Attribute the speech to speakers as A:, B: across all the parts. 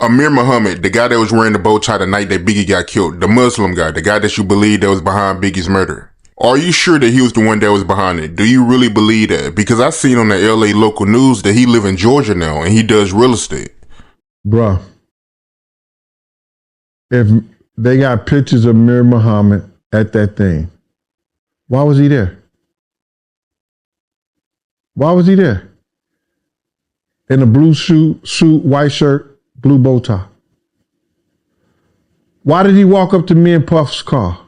A: Amir Muhammad, the guy that was wearing the bow tie the night that Biggie got killed, the Muslim guy, the guy that you believe that was behind Biggie's murder. Are you sure that he was the one that was behind it? Do you really believe that? Because I seen on the LA local news that he live in Georgia now and he does real estate.
B: Bruh, if they got pictures of Amir Muhammad at that thing, why was he there? Why was he there? In a blue suit, white shirt, blue bow tie. Why did he walk up to me and Puff's car?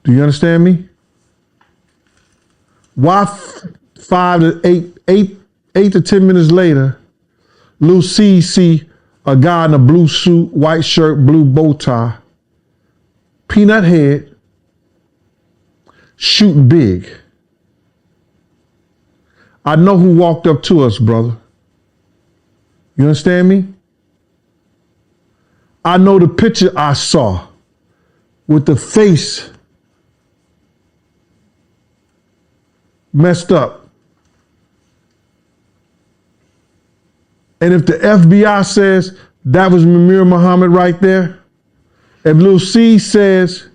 B: Do you understand me? Why 5 to 8 to 10 minutes later, Lil C see a guy in a blue suit, white shirt, blue bow tie, peanut head, shooting big. I know who walked up to us, brother. You understand me? I know the picture I saw with the face messed up. And if the FBI says that was Amir Muhammad right there, if Lil C says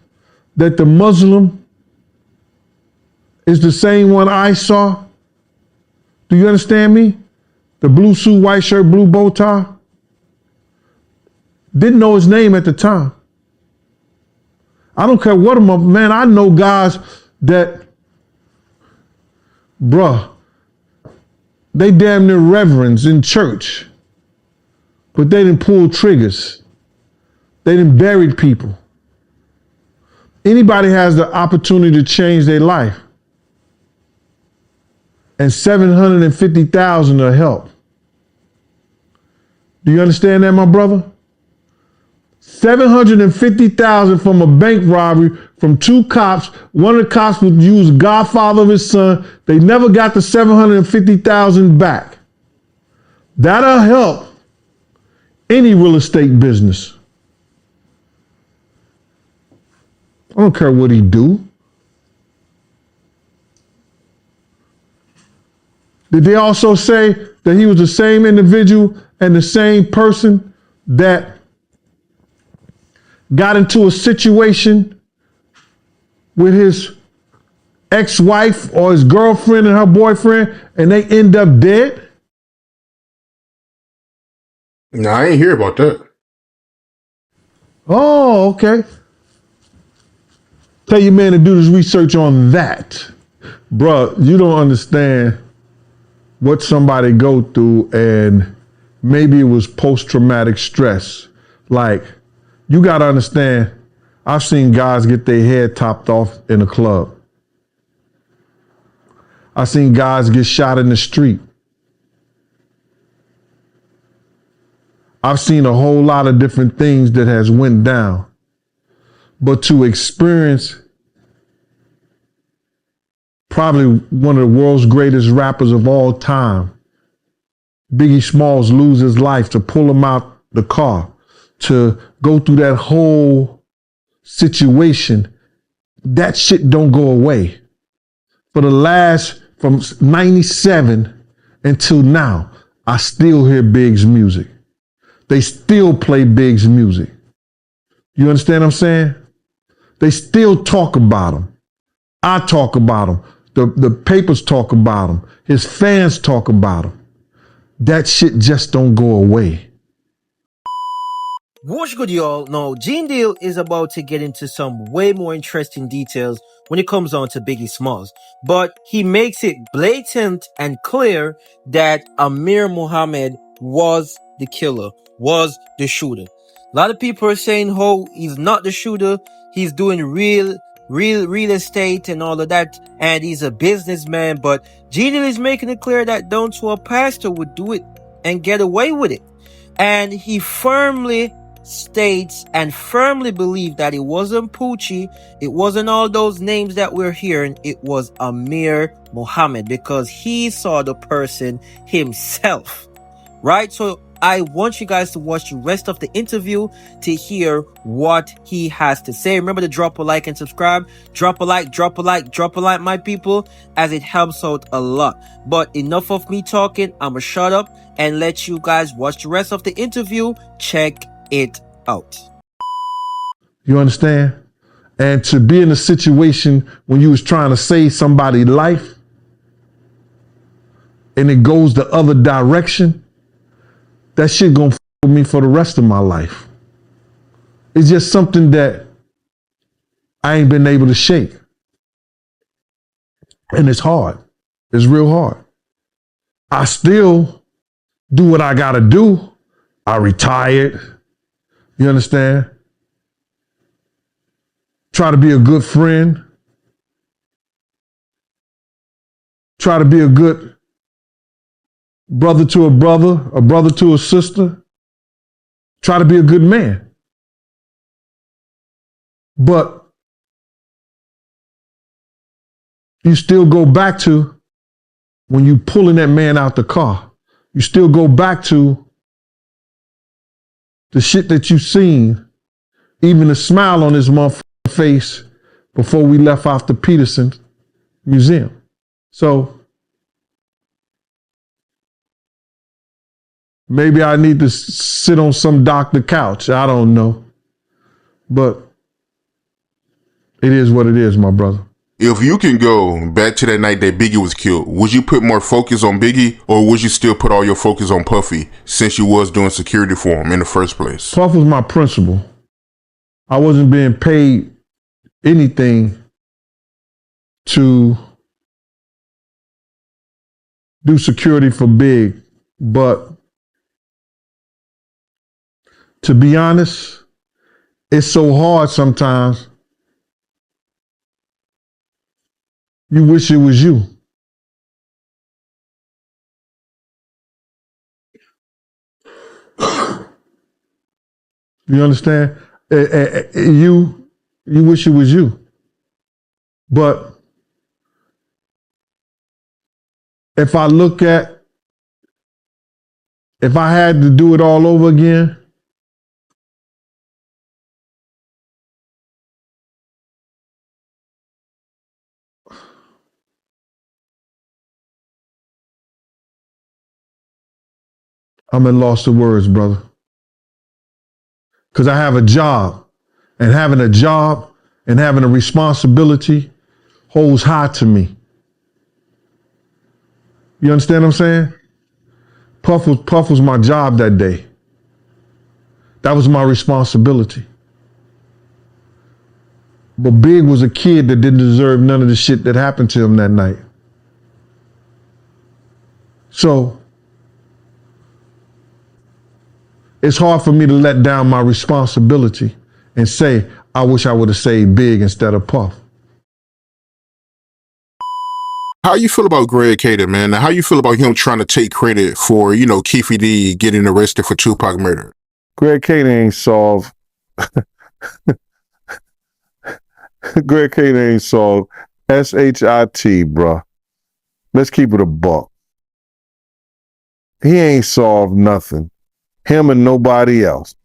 B: that the Muslim is the same one I saw, do you understand me? The blue suit, white shirt, blue bow tie. Didn't know his name at the time. I don't care what man, I know guys that, bruh, they damn near reverends in church, but they didn't pull triggers. They didn't bury people. Anybody has the opportunity to change their life. And $750,000 to help. Do you understand that, my brother? $750,000 from a bank robbery from 2 cops. One of the cops would use godfather of his son. They never got the $750,000 back. That'll help any real estate business. I don't care what he do. Did they also say that he was the same individual and the same person that got into a situation with his ex-wife or his girlfriend and her boyfriend and they end up dead?
A: No, I ain't hear about that.
B: Oh, okay. Tell your man to do this research on that. Bruh, you don't understand what somebody go through, and maybe it was post-traumatic stress. Like, you gotta understand, I've seen guys get their head topped off in a club. I've seen guys get shot in the street. I've seen a whole lot of different things that has went down. But to experience probably one of the world's greatest rappers of all time, Biggie Smalls, lose his life, to pull him out the car, to go through that whole situation, that shit don't go away. For the last, from 97 until now, I still hear Big's music. They still play Big's music. You understand what I'm saying? They still talk about him. I talk about him. The papers talk about him. His fans talk about him. That shit just don't go away.
C: What's good, y'all? Now, Gene Deal is about to get into some way more interesting details when it comes on to Biggie Smalls. But he makes it blatant and clear that Amir Muhammad was the killer, was the shooter. A lot of people are saying, oh, he's not the shooter. He's doing real estate and all of that, and he's a businessman. But Gene Deal is making it clear that down to a pastor would do it and get away with it. And he firmly states and firmly believed that it wasn't Poochie, it wasn't all those names that we're hearing, it was Amir Muhammad, because he saw the person himself, right? So I want you guys to watch the rest of the interview to hear what he has to say. Remember to drop a like and subscribe. Drop a like, my people, as it helps out a lot. But enough of me talking. I'ma shut up and let you guys watch the rest of the interview. Check it out.
B: You understand? And to be in a situation when you was trying to save somebody's life and it goes the other direction, that shit gonna f with me for the rest of my life. It's just something that I ain't been able to shake. And it's hard. It's real hard. I still do what I gotta do. I retired. You understand? Try to be a good friend. Try to be a good brother to a brother to a sister. Try to be a good man. But you still go back to when you pulling that man out the car. You still go back to the shit that you seen, even the smile on his motherfucking face before we left off the Peterson Museum. So maybe I need to sit on some doctor couch. I don't know. But it is what it is, my brother.
A: If you can go back to that night that Biggie was killed, would you put more focus on Biggie, or would you still put all your focus on Puffy since you was doing security for him in the first place?
B: Puff was my principal. I wasn't being paid anything to do security for Big, but to be honest, it's so hard sometimes. You wish it was you. You understand? You wish it was you. But if I had to do it all over again, I'm at loss of words, brother. Because I have a job, and having a job and having a responsibility holds high to me. You understand what I'm saying? Puff was my job that day. That was my responsibility. But Big was a kid that didn't deserve none of the shit that happened to him that night. So it's hard for me to let down my responsibility and say, I wish I would have saved Big instead of Puff.
A: How you feel about Greg Cater, man? How you feel about him trying to take credit for, Keefe D getting arrested for Tupac murder?
B: Greg Cater ain't solved. Greg Cater ain't solved. SHIT, bruh. Let's keep it a buck. He ain't solved nothing. Him and nobody else.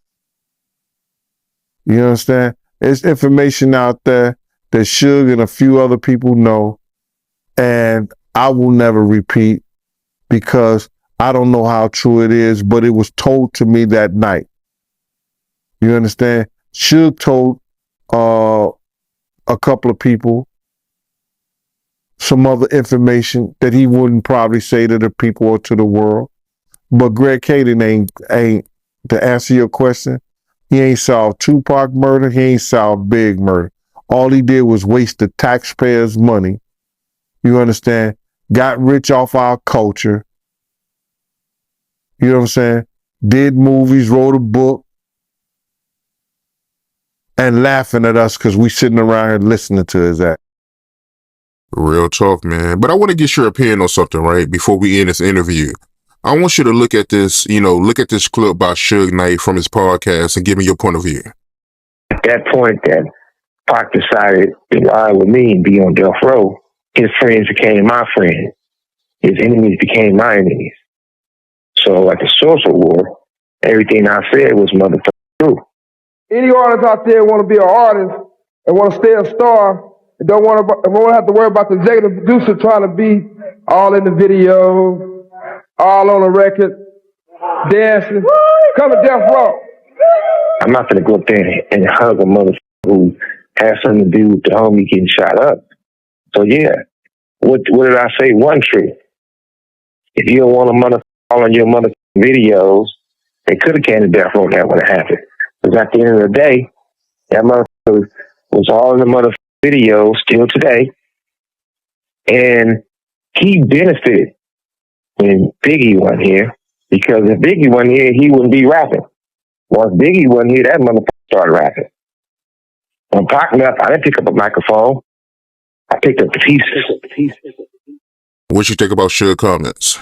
B: You understand? There's information out there that Suge and a few other people know, and I will never repeat because I don't know how true it is, but it was told to me that night. You understand? Suge told a couple of people some other information that he wouldn't probably say to the people or to the world. But Greg Caden ain't, to answer your question, he ain't solved Tupac murder, he ain't solved Big murder. All he did was waste the taxpayers' money. You understand? Got rich off our culture. You know what I'm saying? Did movies, wrote a book, and laughing at us because we sitting around here listening to his act.
A: Real talk, man. But I want to get your opinion on something, right? Before we end this interview. I want you to look at this, look at this clip by Suge Knight from his podcast and give me your point of view.
D: At that point that Pac decided to lie with me and be on death row, his friends became my friends. His enemies became my enemies. So at the social war, everything I said was motherfucking true.
E: Any artist out there want to be an artist and want to stay a star and don't want to have to worry about the executive producer trying to be all in the video, all on the record. dancing, come to death row.
D: I'm not gonna go up there and hug a motherfucker who has something to do with the homie getting shot up. So yeah, what did I say? One truth. If you don't want a motherfucker all on your motherfucking videos, they could have came to death row. That would have happened. Because at the end of the day, that motherfucker was all in the motherfucking video still today, and he benefited when Biggie wasn't here. Because if Biggie wasn't here, he wouldn't be rapping. Once Biggie wasn't here, that motherfucker started rapping. When Pac left, I didn't pick up a microphone. I picked up the pieces.
A: What you think about Suge comments?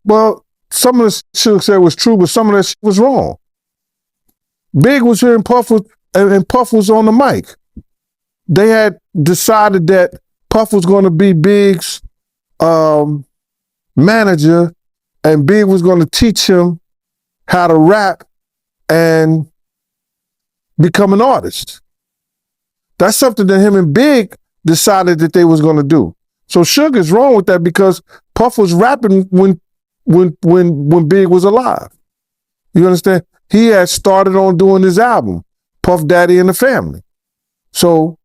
B: Well, some of the shit said was true, but some of that shit was wrong. Big was here and Puff was on the mic. They had decided that Puff was going to be Big's manager, and Big was going to teach him how to rap and become an artist. That's something that him and Big decided that they was going to do. So Suge is wrong with that because Puff was rapping when Big was alive. You understand? He had started on doing his album, Puff Daddy and the Family. So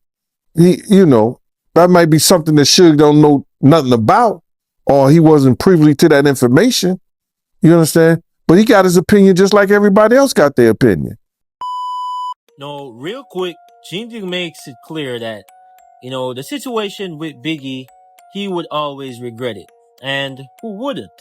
B: he, that might be something that Suge don't know nothing about, or he wasn't privy to that information. You understand? But he got his opinion just like everybody else got their opinion.
C: No, real quick, Gene makes it clear that, the situation with Biggie, he would always regret it. And who wouldn't?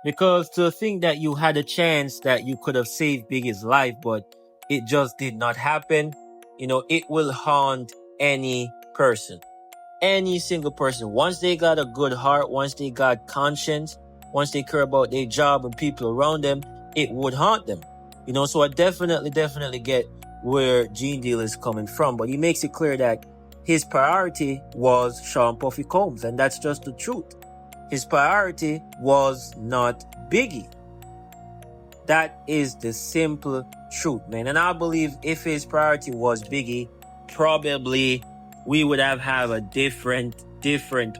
C: Because to think that you had a chance that you could have saved Biggie's life, but it just did not happen, it will haunt any person. Any single person. Once they got a good heart, once they got conscience, once they care about their job and people around them, it would haunt them. So I definitely get where Gene Deal is coming from, but he makes it clear that his priority was Sean Puffy Combs, and that's just the truth. His priority was not Biggie. That is the simple truth, man. And I believe if his priority was Biggie, probably we would have a different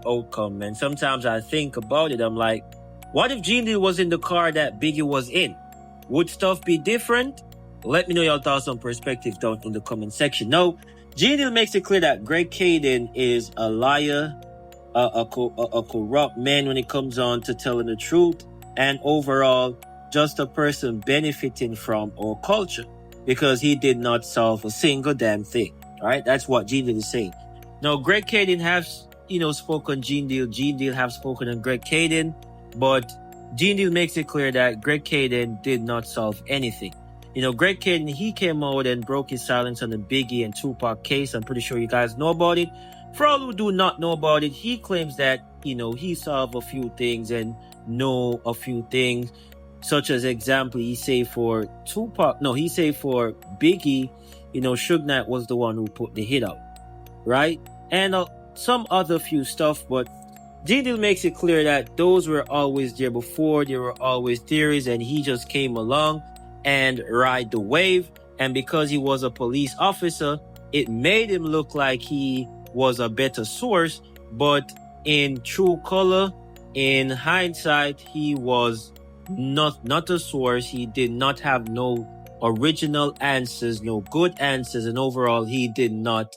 C: outcome, man. Sometimes I think about it, I'm like, what if Gene Deal was in the car that Biggie was in? Would stuff be different? Let me know your thoughts on perspective down in the comment section. Now, Gene Deal makes it clear that Greg Caden is a liar, a corrupt man when it comes on to telling the truth, and overall, just a person benefiting from our culture because he did not solve a single damn thing. All right, that's what Gene Deal is saying. Now, Greg Caden has, spoken Gene Deal. Gene Deal have spoken on Greg Caden, but Gene Deal makes it clear that Greg Caden did not solve anything. Greg Caden, he came out and broke his silence on the Biggie and Tupac case. I'm pretty sure you guys know about it. For all who do not know about it, he claims that, he solved a few things and know a few things, such as example, he say for Biggie, Suge Knight was the one who put the hit out, right? And some other few stuff, but Gene Deal makes it clear that those were always there before, there were always theories, and he just came along and ride the wave. And because he was a police officer, it made him look like he was a better source, but in true color, in hindsight, he was not a source. He did not have no original answers, no good answers, and overall, he did not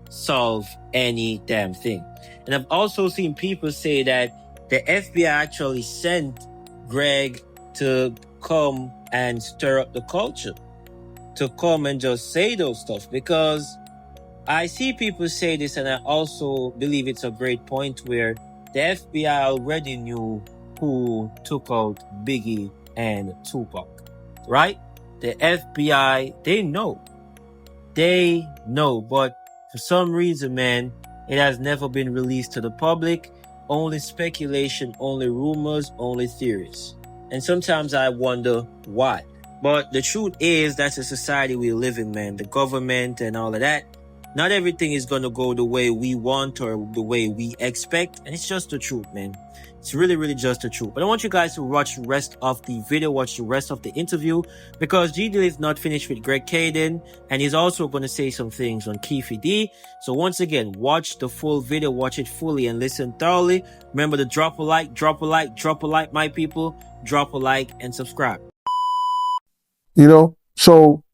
C: solve any damn thing. And I've also seen people say that the FBI actually sent Greg to come and stir up the culture, to come and just say those stuff, because I see people say this, and I also believe it's a great point where the FBI already knew who took out Biggie and Tupac, right? The FBI, they know, but for some reason, man, it has never been released to the public. Only speculation, only rumors, only theories. And sometimes I wonder why. But the truth is, that's the society we live in, man. The government and all of that. Not everything is going to go the way we want or the way we expect. And it's just the truth, man. It's really just the truth. But I want you guys to watch the rest of the video, watch the rest of the interview, because G Deal is not finished with Greg Caden, and he's also going to say some things on Keefe D. So once again, watch the full video, watch it fully and listen thoroughly. Remember to drop a like, my people. Drop a like and subscribe.
B: You know, so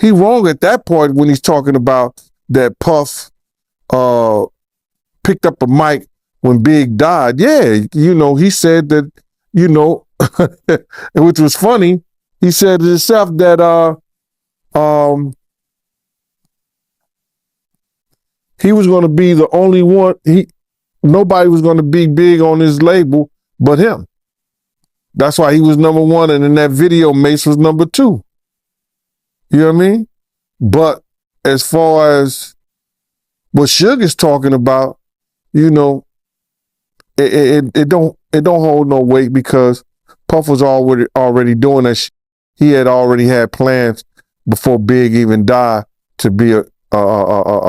B: he wrong at that point when he's talking about that Puff picked up a mic when Big died. Yeah, you know, he said that, you know, which was funny. He said to himself that he was going to be the only one. Nobody was going to be big on his label but him. That's why he was number one, and in that video, Mace was number two. You know what I mean? But as far as what Suge is talking about, you know, it don't hold no weight because Puff was already doing that. He had already had plans before Big even died to be a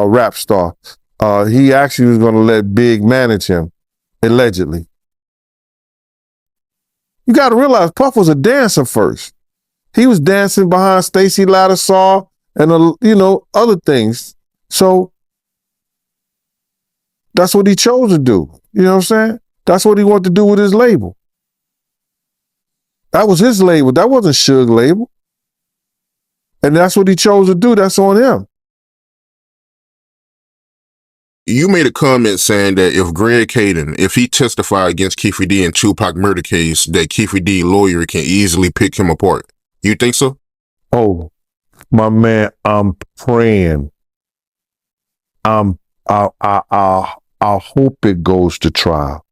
B: rap star. He actually was going to let Big manage him, allegedly. You got to realize Puff was a dancer first. He was dancing behind Stacey Lattisaw and, you know, other things. So that's what he chose to do. You know what I'm saying? That's what he wanted to do with his label. That was his label. That wasn't Suge's label. And that's what he chose to do. That's on him.
A: You made a comment saying that if Greg Caden, if he testified against Keffe D in Tupac murder case, that Keffe D lawyer can easily pick him apart. You think so?
B: Oh, my man, I'm praying. I hope it goes to trial.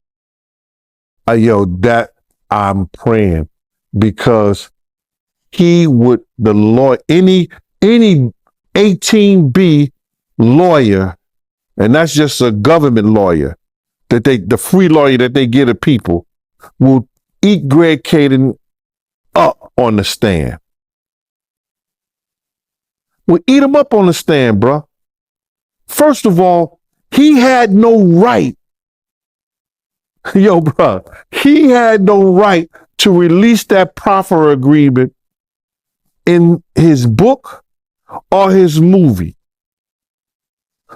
B: That I'm praying because he would, the lawyer, any 18B lawyer, and that's just a government lawyer, the free lawyer that they give to people, will eat Greg Caden up on the stand. Will eat him up on the stand, bruh. First of all, he had no right. Yo, bruh, he had no right to release that proffer agreement in his book or his movie.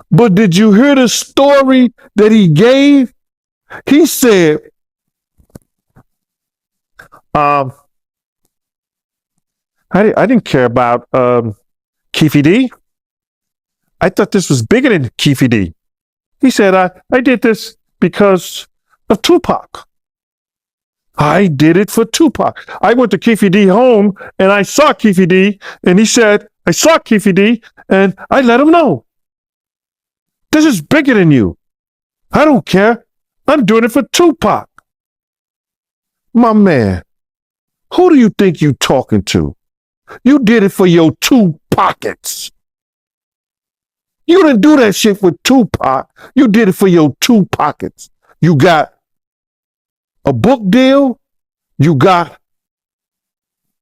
B: But did you hear the story that he gave? He said, I didn't care about Keffe D. I thought this was bigger than Keffe D. He said, I did this because of Tupac. I did it for Tupac. I went to Keffe D home and I saw Keffe D and he said, I saw Keffe D and I let him know. This is bigger than you. I don't care. I'm doing it for Tupac. My man, who do you think you talking to? You did it for your two pockets. You didn't do that shit with Tupac. You did it for your two pockets. You got a book deal. You got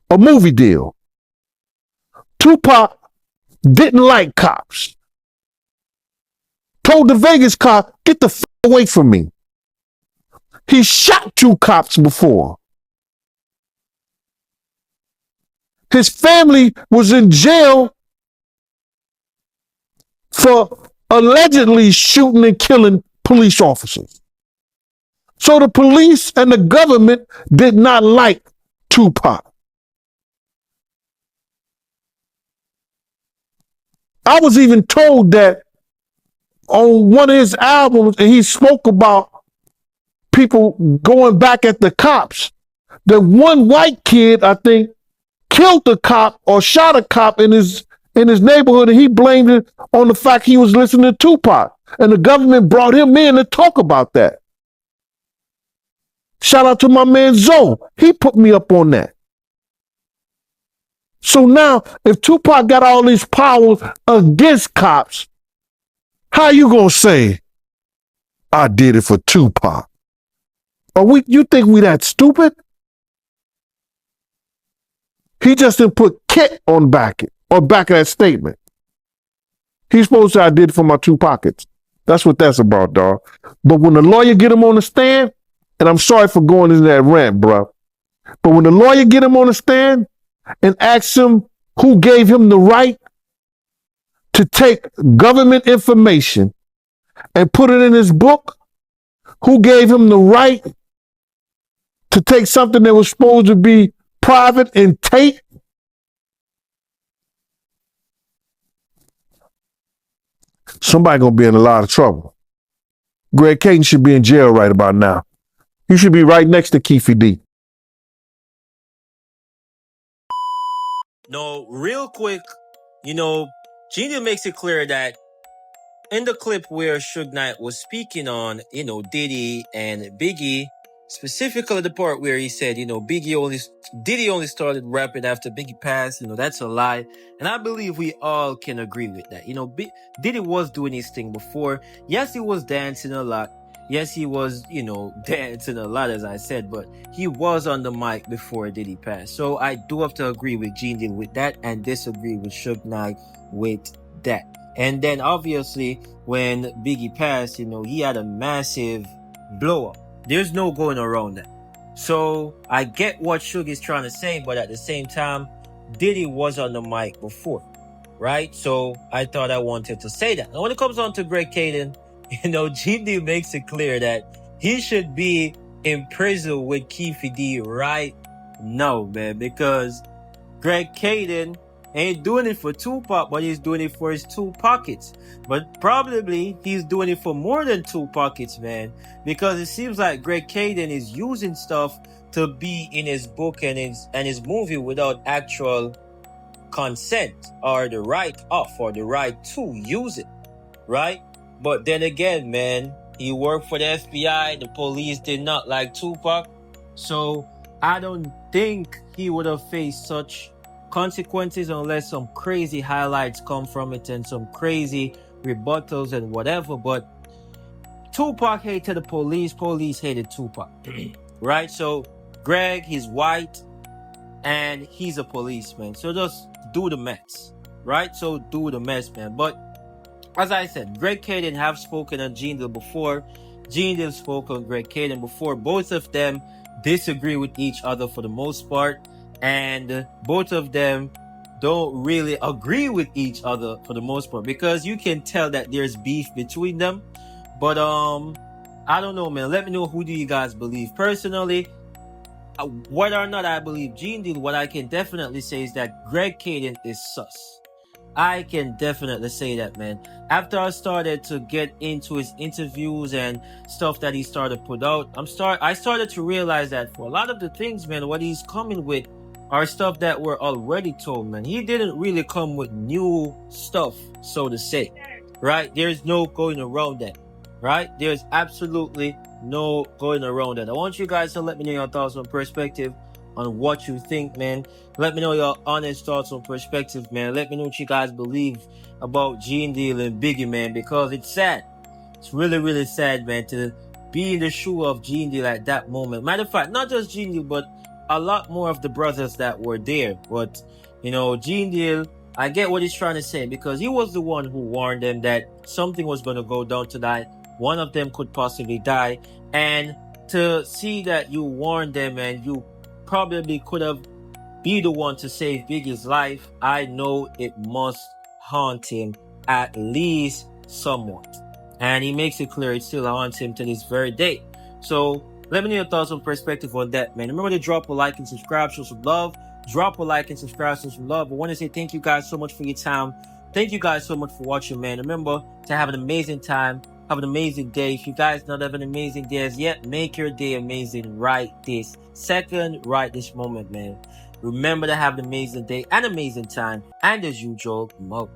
B: a movie deal. Tupac didn't like cops. Told the Vegas cop, get the f away from me. He shot two cops before. His family was in jail for allegedly shooting and killing police officers. So the police and the government did not like Tupac. I was even told that on one of his albums, and he spoke about people going back at the cops. That one white kid, I think, killed a cop or shot a cop in his neighborhood, and he blamed it on the fact he was listening to Tupac. And the government brought him in to talk about that. Shout out to my man Zoe. He put me up on that. So now, if Tupac got all these powers against cops, how you gonna say, I did it for Tupac? You think we that stupid? He just didn't put Kit on back of that statement. He's supposed to say, I did it for my two pockets. That's what that's about, dog. But when the lawyer get him on the stand, and I'm sorry for going into that rant, bro, but when the lawyer get him on the stand and asks him who gave him the right to take government information and put it in his book, who gave him the right to take something that was supposed to be private and tape somebody gonna be in a lot of trouble. Greg Caden should be in jail right about now. You should be right next to Keefe D.
C: No, real quick, Genius makes it clear that in the clip where Suge Knight was speaking on, Diddy and Biggie, specifically the part where he said, Diddy only started rapping after Biggie passed, that's a lie. And I believe we all can agree with that. Diddy was doing his thing before. Yes, he was dancing a lot. Yes, he was, dancing a lot, as I said, but he was on the mic before Diddy passed. So I do have to agree with Gene Deal with that and disagree with Suge Knight with that. And then obviously when Biggie passed, he had a massive blow up. There's no going around that. So I get what Suge is trying to say, but at the same time, Diddy was on the mic before, right? So I thought I wanted to say that. And when it comes on to Greg Caden, GD makes it clear that he should be in prison with Keefe D right now, man, because Greg Caden ain't doing it for Tupac, but he's doing it for his two pockets. But probably he's doing it for more than two pockets, man, because it seems like Greg Caden is using stuff to be in his book and his movie without actual consent or the right of or the right to use it, right? But then again, man, he worked for the FBI. The police did not like Tupac, so I don't think he would have faced such consequences unless some crazy highlights come from it and some crazy rebuttals and whatever. But Tupac hated the police hated Tupac. Right? So Greg, he's white and he's a policeman, so just do the mess, right? So do the mess, man. But as I said, Greg Caden have spoken on Gene Deal before. Gene Deal spoke on Greg Caden before. Both of them disagree with each other for the most part, and both of them don't really agree with each other for the most part, because you can tell that there's beef between them. But I don't know, man. Let me know, who do you guys believe? Personally, whether or not I believe Gene Deal, what I can definitely say is that Greg Caden is sus. I can definitely say that, man. After I started to get into his interviews and stuff that he started to put out, I started to realize that for a lot of the things, man, what he's coming with are stuff that were already told, man. He didn't really come with new stuff, so to say, right? There's no going around that, right? There's absolutely no going around that. I want you guys to let me know your thoughts on perspective on what you think, man. Let me know your honest thoughts on perspective, man. Let me know what you guys believe about Gene Deal and Biggie, man, because it's sad. It's really, really sad, man, to be in the shoe of Gene Deal at that moment. Matter of fact, not just Gene Deal, but a lot more of the brothers that were there. But, Gene Deal, I get what he's trying to say, because he was the one who warned them that something was going to go down tonight. One of them could possibly die. And to see that you warned them and you probably could have be the one to save Biggie's life, I know it must haunt him at least somewhat. And he makes it clear it still haunts him to this very day. So let me know your thoughts on perspective on that, man. Remember to drop a like and subscribe, show some love. Drop a like and subscribe, show some love. I want to say thank you guys so much for your time. Thank you guys so much for watching, man. Remember to have an amazing time. Have an amazing day. If you guys not have an amazing day as yet, make your day amazing right this second, right this moment, man. Remember to have an amazing day and amazing time. And as usual, Mo.